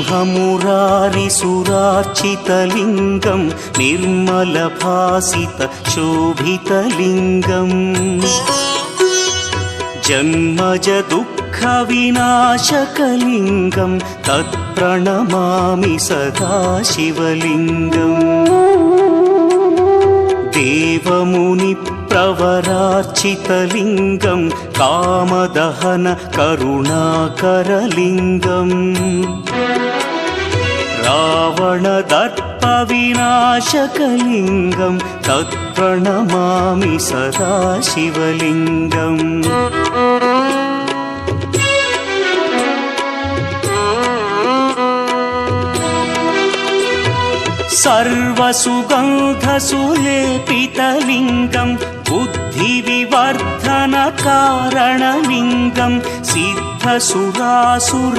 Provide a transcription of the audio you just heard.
ब्रह्ममुरारिसुरार्चितलिङ्गं निर्मलभासितशोभितलिङ्गम् जन्मजदुःखविनाशकलिङ्गं तत्प्रणमामि सदा शिवलिङ्गम् देवमुनिप्रवरार्चितलिङ्गं कामदहन करुणाकरलिङ्गम् रावणदर्पविनाशकलिङ्गं तत्प्रणमामि सदा शिवलिङ्गम् सर्वसुगन्धसुलेपितलिङ्गं बुद्धिविवर्धनकारणलिङ्गं सिद्धसुरासुर